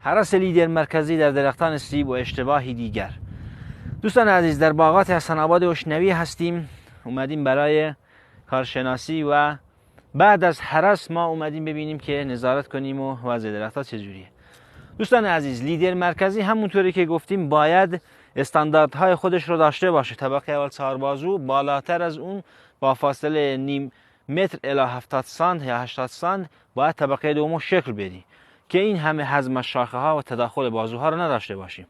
هرس لیدر مرکزی در درختان سیب و اشتباهی دیگر. دوستان عزیز، در باغات حسن آباد اشنوی هستیم. اومدیم برای کارشناسی و بعد از هرس ما اومدیم ببینیم که نظارت کنیم و وضع درختها چجوریه. دوستان عزیز، لیدر مرکزی همونطوری که گفتیم باید استانداردهای خودش رو داشته باشه. طبقه اول 4 بازو، بالاتر از اون با فاصله نیم متر الی 70 سانت یا 80 سانت باید طبقه دوم شکل بدی که این همه حزم شاخه ها و تداخل بازوها رو نداشته باشیم.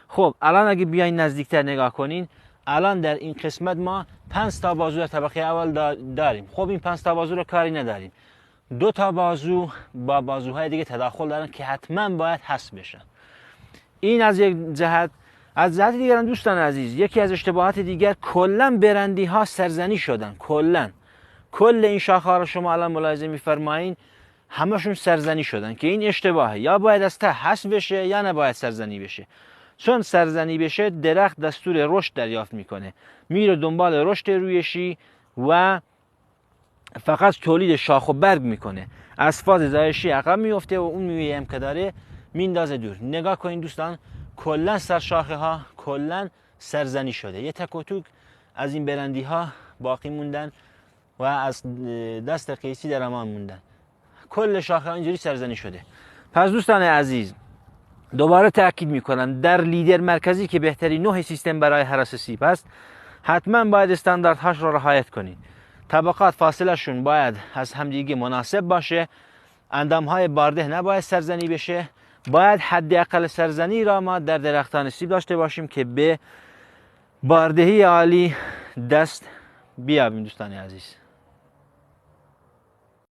خب الان اگه بیاین نزدیکتر نگاه کنین، الان در این قسمت ما 5 تا بازو در طبقه اول داریم. خب این 5 تا بازو رو کاری نداریم. 2 تا بازو با بازوهای دیگه تداخل دارن که حتما باید حذف بشن. این از یک جهت. از جهت دیگر هم دوستان عزیز، یکی از اشتباهات دیگر، کلا برندی ها سرزنی شدن. کل این شاخه ها رو شما الان ملاحظه می‌فرمایید همشون سرزنی شدن که این اشتباهه. یا باید از ته حذف بشه یا نباید سرزنی بشه. چون سرزنی بشه درخت دستور رشد دریافت میکنه، میره دنبال رشد رویشی و فقط تولید شاخ و برگ میکنه، از فاز زایشی عقب میفته و اون میوه هم که داره میندازه دور. نگاه کنین دوستان، کلا سر شاخه ها کلا سرزنی شده. یه تک و توک از این برندی ها باقی موندن و از دست قیسی در امان موندن. کل شاخه ها اینجوری سرزنی شده. پس دوستان عزیز، دوباره تاکید میکنم، در لیدر مرکزی که بهترین نوع سیستم برای هرس سیب است، حتما باید استانداردهاش را رعایت کنید. طبقات فاصله شون باید از همدیگه مناسب باشه. اندامهای بارده نباید سرزنی بشه. باید حداقل سرزنی را ما در درختان سیب داشته باشیم که به باردهی عالی دست بیابیم دوستان عزیز.